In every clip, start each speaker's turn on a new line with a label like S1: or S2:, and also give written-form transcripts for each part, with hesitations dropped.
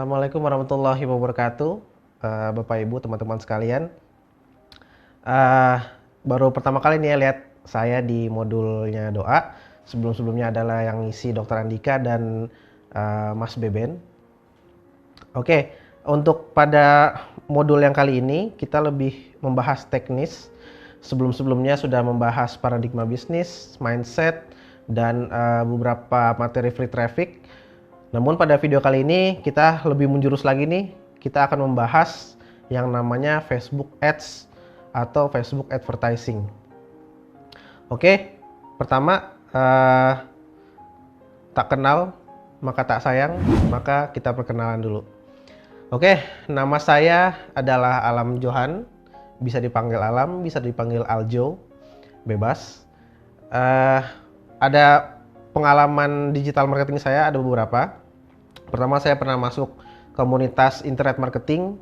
S1: Assalamualaikum warahmatullahi wabarakatuh, Bapak Ibu, teman-teman sekalian. Eh, Baru pertama kali nih ya lihat saya di modulnya doa. Sebelum-sebelumnya adalah yang ngisi Dr. Andika dan Mas Beben. Oke, untuk pada modul yang kali ini kita lebih membahas teknis. Sebelum-sebelumnya sudah membahas paradigma bisnis, mindset, dan beberapa materi free traffic. Namun pada video kali ini kita lebih menjurus lagi nih, kita akan membahas yang namanya Facebook Ads atau Facebook Advertising. Oke, pertama tak kenal maka tak sayang, maka kita perkenalan dulu. Oke, nama saya adalah Alam Johan, bisa dipanggil Alam, bisa dipanggil Aljo, bebas. Ada pengalaman digital marketing saya ada beberapa. Pertama, saya pernah masuk komunitas internet marketing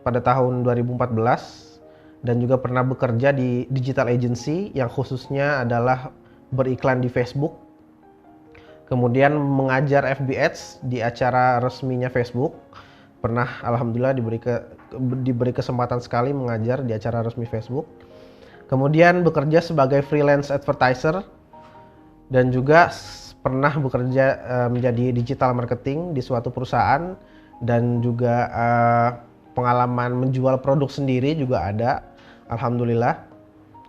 S1: pada tahun 2014 dan juga pernah bekerja di digital agency yang khususnya adalah beriklan di Facebook. Kemudian mengajar FB Ads di acara resminya Facebook. Pernah alhamdulillah diberi kesempatan sekali mengajar di acara resmi Facebook. Kemudian bekerja sebagai freelance advertiser dan juga pernah bekerja menjadi digital marketing di suatu perusahaan dan juga pengalaman menjual produk sendiri juga ada, alhamdulillah.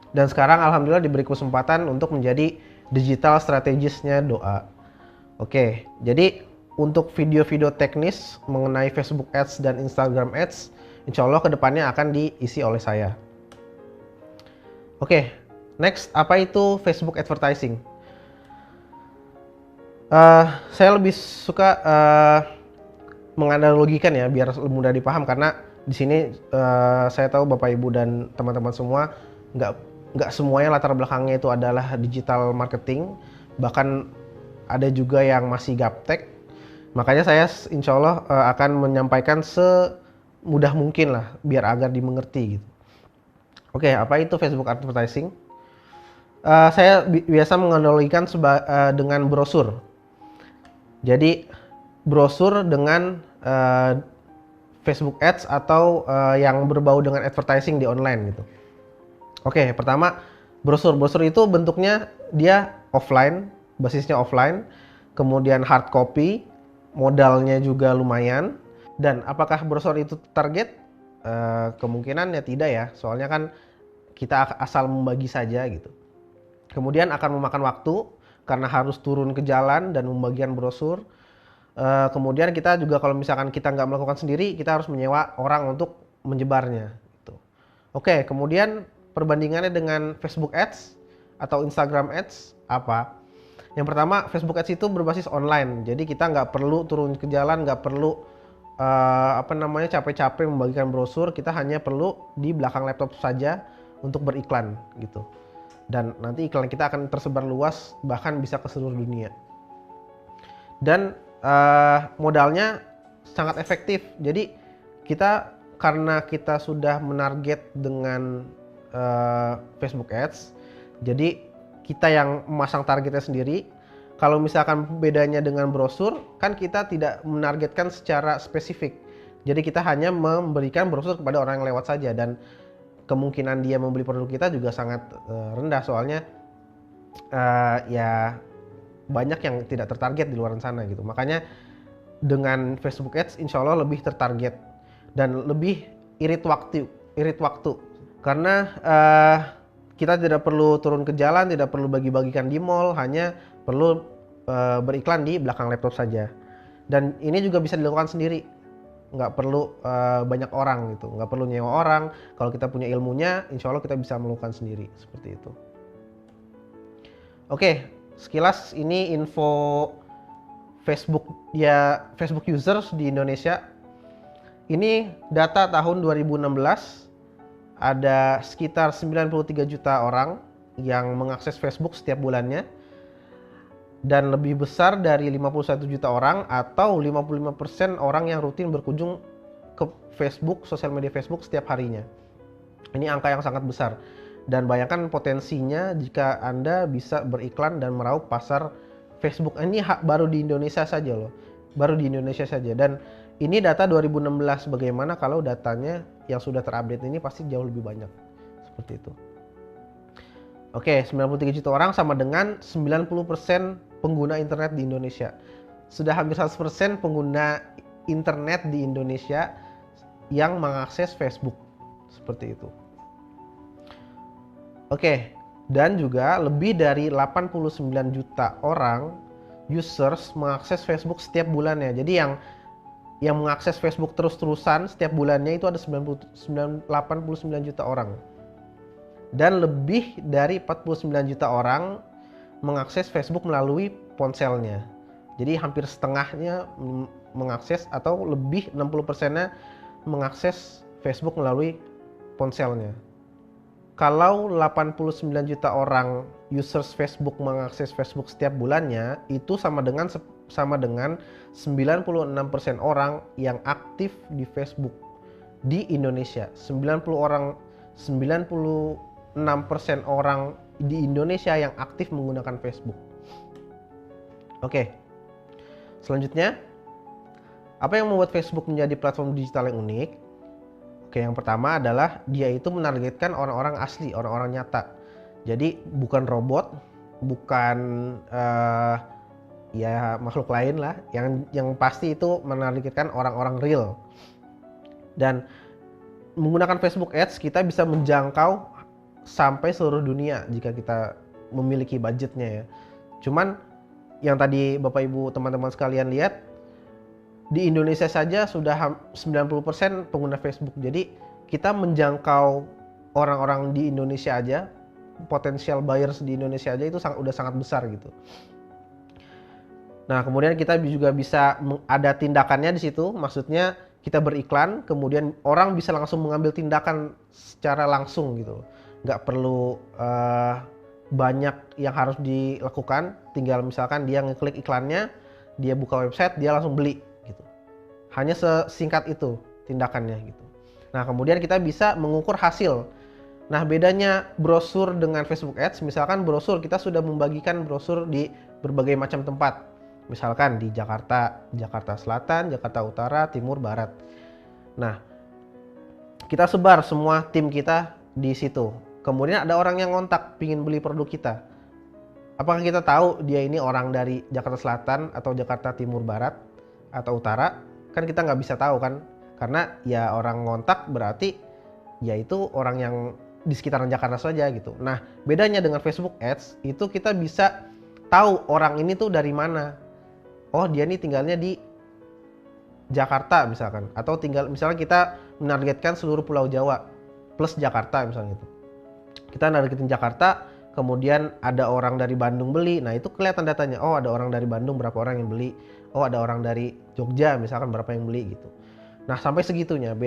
S1: Dan sekarang alhamdulillah diberi kesempatan untuk menjadi digital strategisnya doa. Oke, jadi untuk video-video teknis mengenai Facebook Ads dan Instagram Ads, insya Allah kedepannya akan diisi oleh saya. Oke, next, apa itu Facebook Advertising? Saya lebih suka menganalogikan ya biar mudah dipaham, karena di sini saya tahu Bapak Ibu dan teman-teman semua nggak semuanya latar belakangnya itu adalah digital marketing, bahkan ada juga yang masih gaptek. Makanya saya insya Allah akan menyampaikan semudah mungkin lah biar agar dimengerti gitu. Oke, apa itu Facebook Advertising? Saya biasa menganalogikan dengan brosur. Jadi brosur dengan Facebook Ads atau yang berbau dengan advertising di online gitu. Oke, pertama brosur. Brosur itu bentuknya dia offline, basisnya offline, kemudian hard copy, modalnya juga lumayan. Dan apakah brosur itu target? Kemungkinan ya tidak ya, soalnya kan kita asal membagi saja gitu. Kemudian akan memakan waktu karena harus turun ke jalan dan membagikan brosur. Kemudian kita juga kalau misalkan kita nggak melakukan sendiri, kita harus menyewa orang untuk menyebarnya. Gitu. Oke, kemudian perbandingannya dengan Facebook Ads atau Instagram Ads apa? Yang pertama, Facebook Ads itu berbasis online, jadi kita nggak perlu turun ke jalan, nggak perlu capek-capek membagikan brosur, kita hanya perlu di belakang laptop saja untuk beriklan gitu. Dan nanti iklan kita akan tersebar luas, bahkan bisa ke seluruh dunia. Dan modalnya sangat efektif. Jadi karena kita sudah menarget dengan Facebook Ads, jadi kita yang memasang targetnya sendiri. Kalau misalkan bedanya dengan brosur, kan kita tidak menargetkan secara spesifik. Jadi kita hanya memberikan brosur kepada orang yang lewat saja, dan kemungkinan dia membeli produk kita juga sangat rendah, soalnya ya banyak yang tidak tertarget di luar sana gitu. Makanya dengan Facebook Ads insya Allah lebih tertarget dan lebih irit waktu karena kita tidak perlu turun ke jalan, tidak perlu bagi-bagikan di mall, hanya perlu beriklan di belakang laptop saja. Dan ini juga bisa dilakukan sendiri, nggak perlu banyak orang gitu, nggak perlu nyewa orang. Kalau kita punya ilmunya, insya Allah kita bisa melakukan sendiri seperti itu. Oke, sekilas ini info Facebook users di Indonesia. Ini data tahun 2016, ada sekitar 93 juta orang yang mengakses Facebook setiap bulannya. Dan lebih besar dari 51 juta orang atau 55% orang yang rutin berkunjung ke Facebook, sosial media Facebook setiap harinya. Ini angka yang sangat besar. Dan bayangkan potensinya jika Anda bisa beriklan dan meraup pasar Facebook. Ini baru di Indonesia saja loh. Baru di Indonesia saja. Dan Ini data 2016, bagaimana kalau datanya yang sudah terupdate ini pasti jauh lebih banyak. Seperti itu. Oke, 93 juta orang sama dengan 90% pengguna internet di Indonesia. Sudah hampir 100% pengguna internet di Indonesia yang mengakses Facebook. Seperti itu. Oke, dan juga lebih dari 89 juta orang users mengakses Facebook setiap bulannya. Jadi yang mengakses Facebook terus-terusan setiap bulannya itu ada 89 juta orang. Dan lebih dari 49 juta orang mengakses Facebook melalui ponselnya. Jadi hampir setengahnya mengakses, atau lebih 60%-nya mengakses Facebook melalui ponselnya. Kalau 89 juta orang users Facebook mengakses Facebook setiap bulannya, itu sama dengan 96% orang yang aktif di Facebook di Indonesia. 96% orang di Indonesia yang aktif menggunakan Facebook. Oke. Selanjutnya, apa yang membuat Facebook menjadi platform digital yang unik? Oke, yang pertama adalah dia itu menargetkan orang-orang asli, orang-orang nyata. Jadi bukan robot, bukan ya makhluk lain lah. Yang pasti itu menargetkan orang-orang real. Dan menggunakan Facebook Ads kita bisa menjangkau sampai seluruh dunia jika kita memiliki budgetnya ya. Cuman yang tadi Bapak Ibu teman-teman sekalian lihat, di Indonesia saja sudah 90% pengguna Facebook. Jadi kita menjangkau orang-orang di Indonesia aja, potensial buyers di Indonesia aja itu udah sangat besar gitu. Nah, kemudian kita juga bisa ada tindakannya di situ, maksudnya kita beriklan, kemudian orang bisa langsung mengambil tindakan secara langsung gitu. Nggak perlu banyak yang harus dilakukan, tinggal misalkan dia ngeklik iklannya, dia buka website, dia langsung beli gitu. Hanya sesingkat itu tindakannya gitu. Nah, kemudian kita bisa mengukur hasil. Nah, bedanya brosur dengan Facebook Ads, misalkan brosur kita sudah membagikan brosur di berbagai macam tempat. Misalkan di Jakarta, Jakarta Selatan, Jakarta Utara, Timur, Barat. Nah, kita sebar semua tim kita di situ. Kemudian ada orang yang ngontak, pingin beli produk kita. Apakah kita tahu dia ini orang dari Jakarta Selatan atau Jakarta Timur, Barat atau Utara? Kan kita nggak bisa tahu kan, karena ya orang ngontak berarti ya itu orang yang di sekitaran Jakarta saja gitu. Nah, bedanya dengan Facebook Ads itu kita bisa tahu orang ini tuh dari mana. Oh, dia nih tinggalnya di Jakarta misalkan, atau misalnya kita menargetkan seluruh Pulau Jawa plus Jakarta misalnya itu. Kita nargetin Jakarta, kemudian ada orang dari Bandung beli, nah itu kelihatan datanya. Oh, ada orang dari Bandung berapa orang yang beli. Oh, ada orang dari Jogja misalkan berapa yang beli gitu. Nah, sampai segitunya,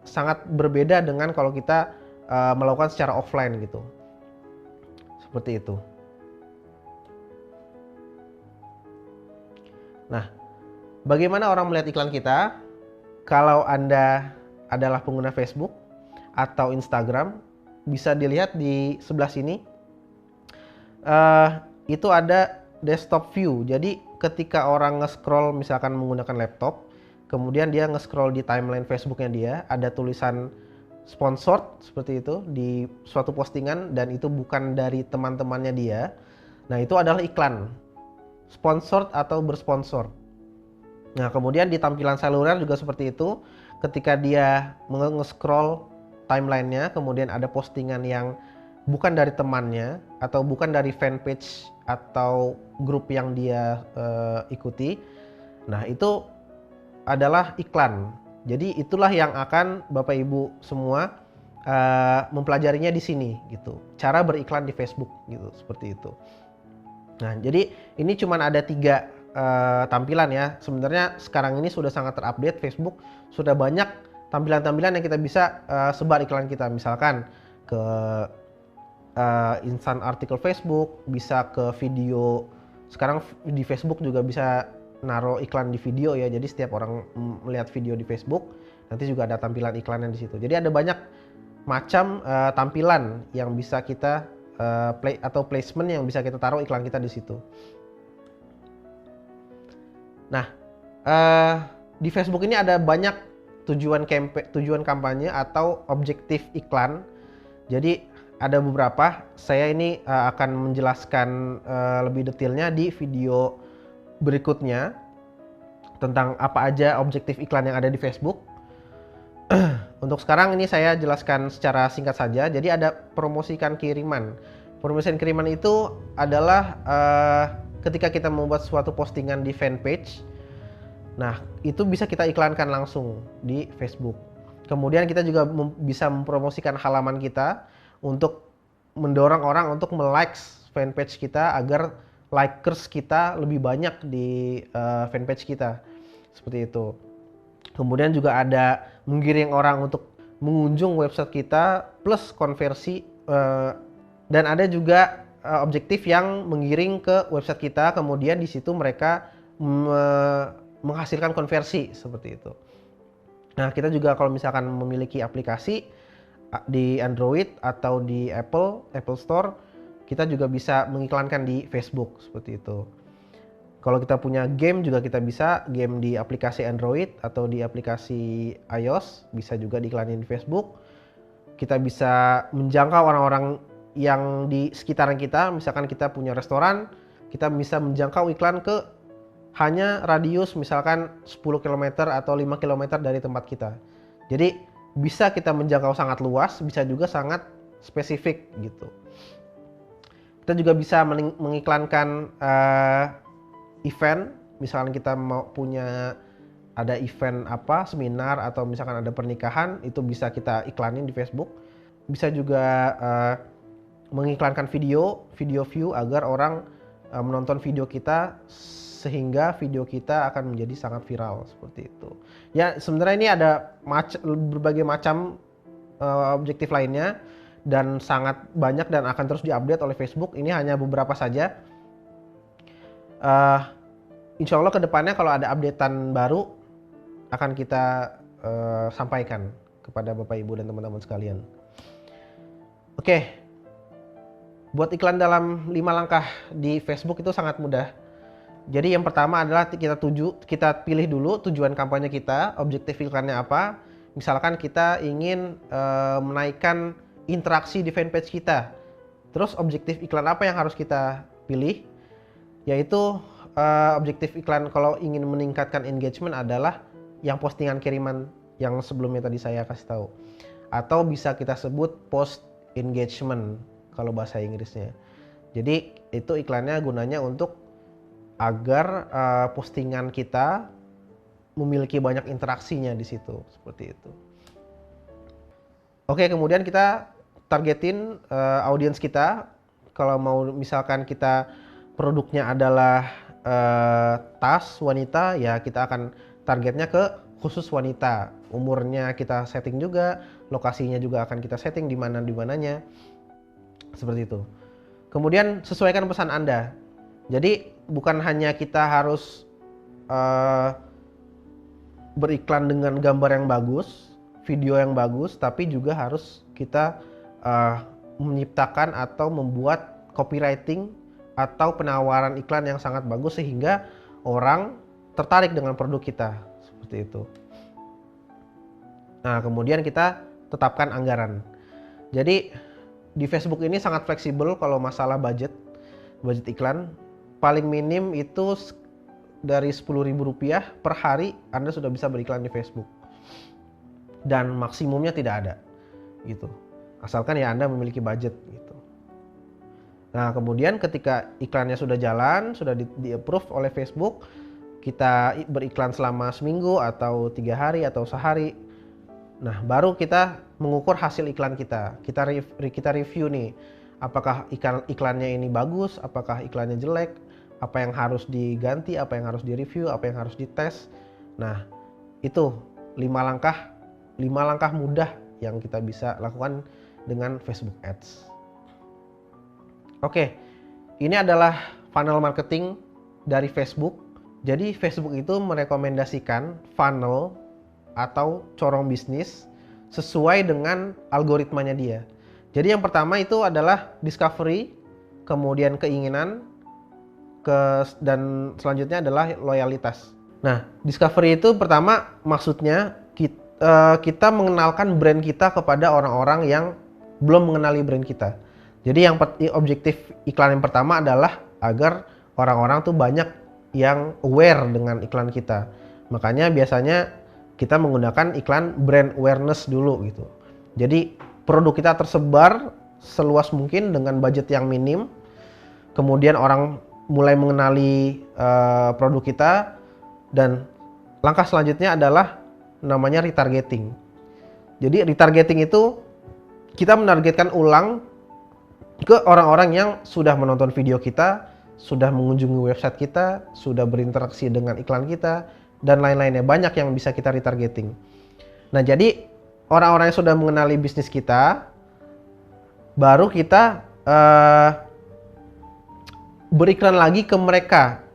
S1: sangat berbeda dengan kalau kita melakukan secara offline gitu. Seperti itu. Nah, bagaimana orang melihat iklan kita? Kalau Anda adalah pengguna Facebook atau Instagram, bisa dilihat di sebelah sini. Itu ada desktop view. Jadi ketika orang nge-scroll misalkan menggunakan laptop, kemudian dia nge-scroll di timeline Facebooknya dia, ada tulisan sponsored seperti itu di suatu postingan dan itu bukan dari teman-temannya dia. Nah, itu adalah iklan. Sponsored atau bersponsor. Nah, kemudian di tampilan seluler juga seperti itu. Ketika dia nge-scroll timelinenya, kemudian ada postingan yang bukan dari temannya atau bukan dari fanpage atau grup yang dia ikuti. Nah, itu adalah iklan. Jadi itulah yang akan Bapak Ibu semua mempelajarinya di sini gitu. Cara beriklan di Facebook gitu, seperti itu. Nah, jadi ini cuma ada 3 tampilan ya. Sebenarnya sekarang ini sudah sangat terupdate Facebook, sudah banyak tampilan-tampilan yang kita bisa sebar iklan kita. Misalkan ke instant artikel Facebook, bisa ke video. Sekarang di Facebook juga bisa naruh iklan di video ya. Jadi setiap orang melihat video di Facebook, nanti juga ada tampilan iklannya di situ. Jadi ada banyak macam tampilan yang bisa kita atau placement yang bisa kita taruh iklan kita di situ. Nah, Di Facebook ini ada banyak tujuan kampanye atau objektif iklan. Jadi ada beberapa. Saya ini akan menjelaskan lebih detailnya di video berikutnya tentang apa aja objektif iklan yang ada di Facebook. Untuk sekarang ini saya jelaskan secara singkat saja. Jadi ada promosikan kiriman. Promosikan kiriman itu adalah ketika kita membuat suatu postingan di fanpage. Nah, itu bisa kita iklankan langsung di Facebook. Kemudian kita juga bisa mempromosikan halaman kita untuk mendorong orang untuk me-likes fanpage kita agar likers kita lebih banyak di fanpage kita. Seperti itu. Kemudian juga ada menggiring orang untuk mengunjung website kita plus konversi, dan ada juga objektif yang menggiring ke website kita, kemudian di situ mereka menghasilkan konversi seperti itu. Nah, kita juga kalau misalkan memiliki aplikasi di Android atau di Apple Store, kita juga bisa mengiklankan di Facebook seperti itu. Kalau kita punya game juga kita bisa game di aplikasi Android atau di aplikasi iOS, bisa juga diiklanin di Facebook. Kita bisa menjangkau orang-orang yang di sekitaran kita, misalkan kita punya restoran, kita bisa menjangkau iklan ke hanya radius misalkan 10 km atau 5 km dari tempat kita. Jadi bisa kita menjangkau sangat luas, bisa juga sangat spesifik gitu. Kita juga bisa mengiklankan event, misalkan kita mau punya ada event apa, seminar atau misalkan ada pernikahan, itu bisa kita iklanin di Facebook. Bisa juga mengiklankan video view agar orang menonton video kita sehingga video kita akan menjadi sangat viral seperti itu. Ya, sebenarnya ini ada berbagai macam objektif lainnya dan sangat banyak dan akan terus diupdate oleh Facebook. Ini hanya beberapa saja. Insya Allah kedepannya kalau ada updatean baru akan kita sampaikan kepada Bapak Ibu dan teman-teman sekalian. Oke, buat iklan dalam 5 langkah di Facebook itu sangat mudah. Jadi yang pertama adalah kita pilih dulu tujuan kampanye kita, objektif iklannya apa. Misalkan kita ingin menaikkan interaksi di fanpage kita. Terus objektif iklan apa yang harus kita pilih? Yaitu objektif iklan kalau ingin meningkatkan engagement adalah yang postingan kiriman yang sebelumnya tadi saya kasih tahu. Atau bisa kita sebut post engagement kalau bahasa Inggrisnya. Jadi itu iklannya gunanya untuk agar postingan kita memiliki banyak interaksinya di situ, seperti itu. Oke, kemudian kita targetin audiens kita. Kalau mau misalkan kita produknya adalah tas wanita, ya kita akan targetnya ke khusus wanita. Umurnya kita setting juga, lokasinya juga akan kita setting di mananya. Seperti itu. Kemudian sesuaikan pesan Anda. Jadi bukan hanya kita harus beriklan dengan gambar yang bagus, video yang bagus, tapi juga harus kita menciptakan atau membuat copywriting atau penawaran iklan yang sangat bagus sehingga orang tertarik dengan produk kita, seperti itu. Nah, kemudian kita tetapkan anggaran. Jadi di Facebook ini sangat fleksibel kalau masalah budget iklan. Paling minim itu dari Rp10.000 per hari Anda sudah bisa beriklan di Facebook. Dan maksimumnya tidak ada gitu. Asalkan ya Anda memiliki budget gitu. Nah, kemudian ketika iklannya sudah jalan, sudah di-approve oleh Facebook, kita beriklan selama seminggu atau 3 hari atau sehari. Nah, baru kita mengukur hasil iklan kita. Kita review nih, apakah iklannya ini bagus, apakah iklannya jelek, apa yang harus diganti, apa yang harus direview, apa yang harus dites. Nah, itu 5 langkah mudah yang kita bisa lakukan dengan Facebook Ads. Oke, ini adalah funnel marketing dari Facebook. Jadi Facebook itu merekomendasikan funnel atau corong bisnis sesuai dengan algoritmanya dia. Jadi yang pertama itu adalah discovery, kemudian keinginan, dan selanjutnya adalah loyalitas. Nah, discovery itu pertama maksudnya kita mengenalkan brand kita kepada orang-orang yang belum mengenali brand kita. Jadi objektif iklan yang pertama adalah agar orang-orang tuh banyak yang aware dengan iklan kita. Makanya biasanya kita menggunakan iklan brand awareness dulu gitu. Jadi produk kita tersebar seluas mungkin dengan budget yang minim. Kemudian orang mulai mengenali produk kita, dan langkah selanjutnya adalah namanya retargeting. Jadi retargeting itu kita menargetkan ulang ke orang-orang yang sudah menonton video kita, sudah mengunjungi website kita, sudah berinteraksi dengan iklan kita, dan lain-lainnya. Banyak yang bisa kita retargeting. Nah, jadi orang-orang yang sudah mengenali bisnis kita, baru kita beriklan lagi ke mereka.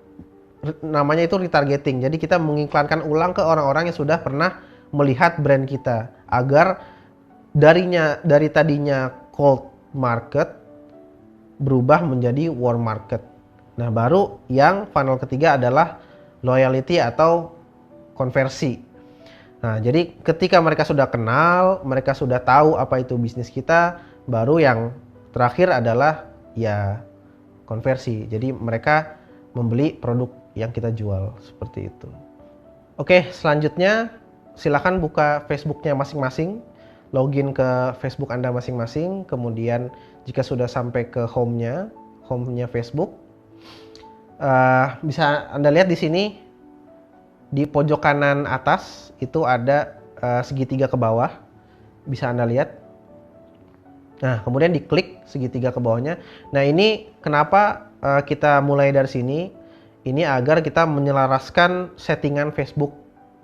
S1: Namanya itu retargeting. Jadi kita mengiklankan ulang ke orang-orang yang sudah pernah melihat brand kita, agar dari tadinya cold market berubah menjadi warm market. Nah, baru yang funnel ketiga adalah loyalty atau konversi. Nah, jadi ketika mereka sudah kenal, mereka sudah tahu apa itu bisnis kita, baru yang terakhir adalah ya konversi. Jadi mereka membeli produk yang kita jual, seperti itu. Oke, selanjutnya silakan buka Facebooknya masing-masing, login ke Facebook Anda masing-masing, kemudian jika sudah sampai ke home-nya Facebook, bisa Anda lihat di sini di pojok kanan atas itu ada segitiga ke bawah, bisa Anda lihat. Nah, kemudian diklik segitiga ke bawahnya. Nah, ini kenapa kita mulai dari sini? Ini agar kita menyelaraskan settingan Facebook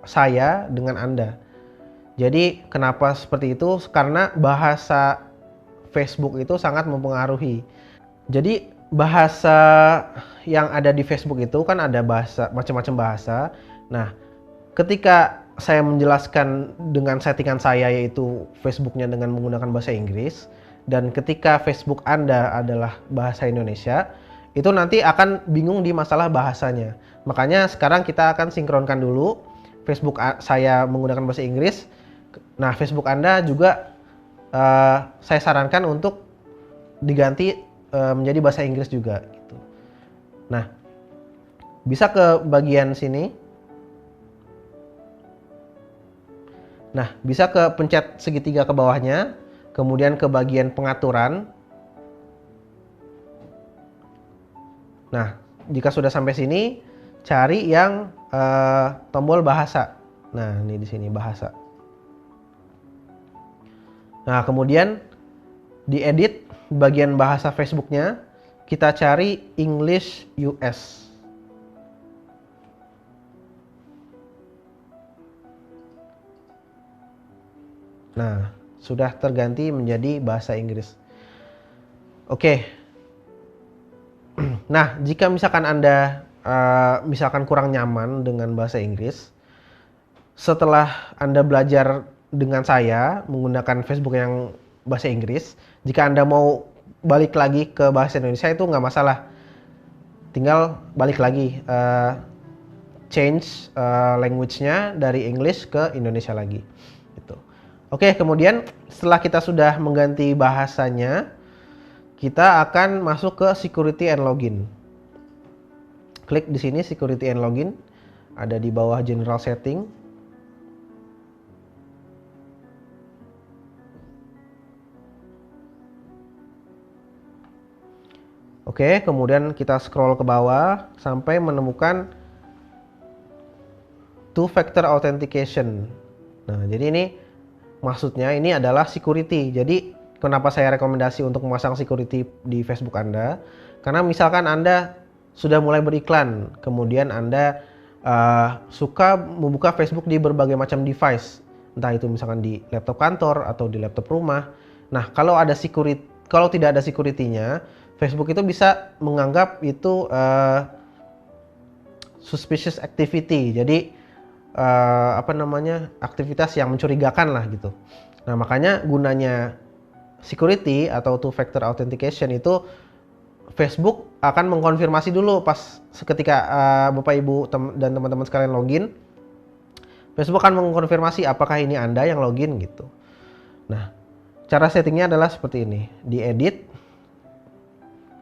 S1: saya dengan Anda. Jadi kenapa seperti itu? Karena bahasa Facebook itu sangat mempengaruhi. Jadi bahasa yang ada di Facebook itu kan ada macam-macam bahasa. Nah, ketika saya menjelaskan dengan settingan saya, yaitu Facebooknya dengan menggunakan bahasa Inggris, dan ketika Facebook Anda adalah bahasa Indonesia, itu nanti akan bingung di masalah bahasanya. Makanya sekarang kita akan sinkronkan dulu. Facebook saya menggunakan bahasa Inggris. Nah, Facebook Anda juga saya sarankan untuk diganti menjadi bahasa Inggris juga gitu. Nah, bisa ke bagian sini. Nah, bisa ke pencet segitiga ke bawahnya, kemudian ke bagian pengaturan. Nah, jika sudah sampai sini, cari yang tombol bahasa. Nah, ini di sini bahasa. Nah, kemudian diedit bagian bahasa Facebooknya, kita cari English US. Nah, sudah terganti menjadi bahasa Inggris. Oke. Nah, jika misalkan Anda misalkan kurang nyaman dengan bahasa Inggris, setelah Anda belajar dengan saya menggunakan Facebook yang bahasa Inggris, jika Anda mau balik lagi ke bahasa Indonesia itu nggak masalah. Tinggal balik lagi, change language-nya dari English ke Indonesia lagi. Gitu. Oke, kemudian setelah kita sudah mengganti bahasanya, kita akan masuk ke security and login. Klik di sini security and login, ada di bawah general setting. Oke, kemudian kita scroll ke bawah sampai menemukan two factor authentication. Nah, jadi ini maksudnya ini adalah security. Jadi kenapa saya rekomendasi untuk memasang security di Facebook Anda? Karena misalkan Anda sudah mulai beriklan, kemudian Anda suka membuka Facebook di berbagai macam device, entah itu misalkan di laptop kantor atau di laptop rumah. Nah, kalau tidak ada security-nya, Facebook itu bisa menganggap itu suspicious activity. Jadi aktivitas yang mencurigakan lah gitu. Nah, makanya gunanya security atau two factor authentication itu Facebook akan mengkonfirmasi dulu pas ketika Bapak Ibu dan teman-teman sekalian login. Facebook akan mengkonfirmasi apakah ini Anda yang login gitu. Nah, cara settingnya adalah seperti ini. Di edit.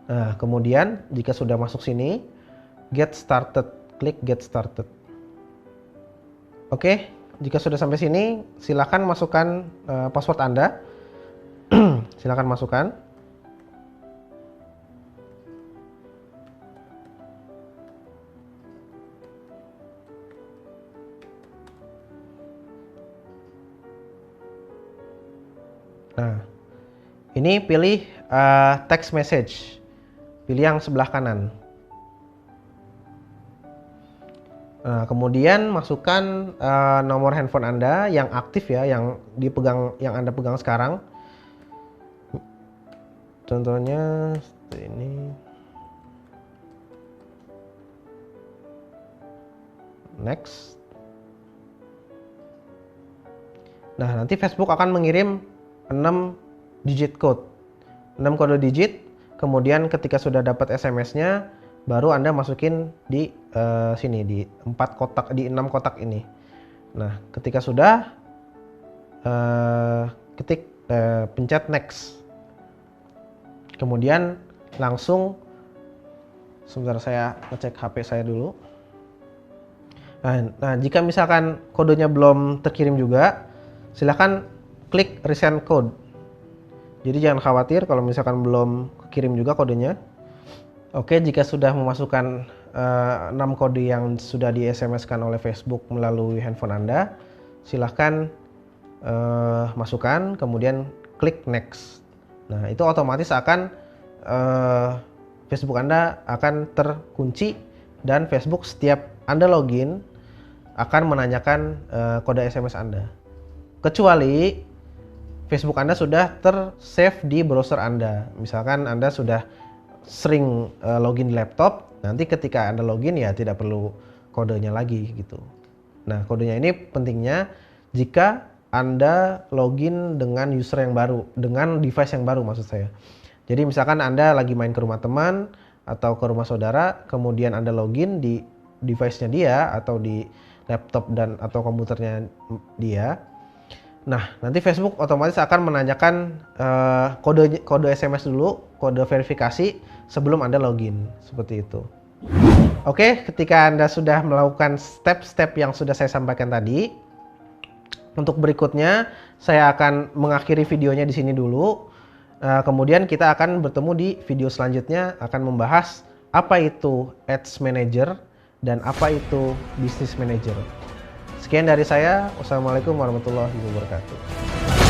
S1: Nah, kemudian jika sudah masuk sini, get started. Klik get started. Oke, jika sudah sampai sini, silakan masukkan password Anda. Silakan masukkan. Nah, ini pilih text message, pilih yang sebelah kanan. Nah, kemudian masukkan nomor handphone Anda yang aktif ya, yang Anda pegang sekarang. Contohnya seperti ini. Next. Nah, nanti Facebook akan mengirim 6 digit code. 6 kode digit, kemudian ketika sudah dapat SMS-nya, baru Anda masukin di sini, di 6 kotak ini. Nah, ketika sudah, pencet next. Kemudian langsung, sebentar saya ngecek HP saya dulu. Nah, jika misalkan kodenya belum terkirim juga, silakan klik resend code. Jadi jangan khawatir kalau misalkan belum kirim juga kodenya. Oke, jika sudah memasukkan 6 kode yang sudah di SMS-kan oleh Facebook melalui handphone Anda, silahkan masukkan, kemudian klik next. Nah, itu otomatis akan Facebook Anda akan terkunci, dan Facebook setiap Anda login akan menanyakan kode SMS Anda. Kecuali Facebook Anda sudah ter-save di browser Anda. Misalkan Anda sudah sering login di laptop, nanti ketika Anda login ya tidak perlu kodenya lagi gitu. Nah, kodenya ini pentingnya jika Anda login dengan user yang baru, dengan device yang baru maksud saya. Jadi misalkan Anda lagi main ke rumah teman atau ke rumah saudara, kemudian Anda login di device-nya dia atau di laptop dan atau komputernya dia. Nah, nanti Facebook otomatis akan menanyakan kode SMS dulu, kode verifikasi sebelum Anda login, seperti itu. Oke, ketika Anda sudah melakukan step-step yang sudah saya sampaikan tadi, untuk berikutnya saya akan mengakhiri videonya di sini dulu. Kemudian kita akan bertemu di video selanjutnya, akan membahas apa itu Ads Manager dan apa itu Business Manager. Sekian dari saya. Wassalamualaikum warahmatullahi wabarakatuh.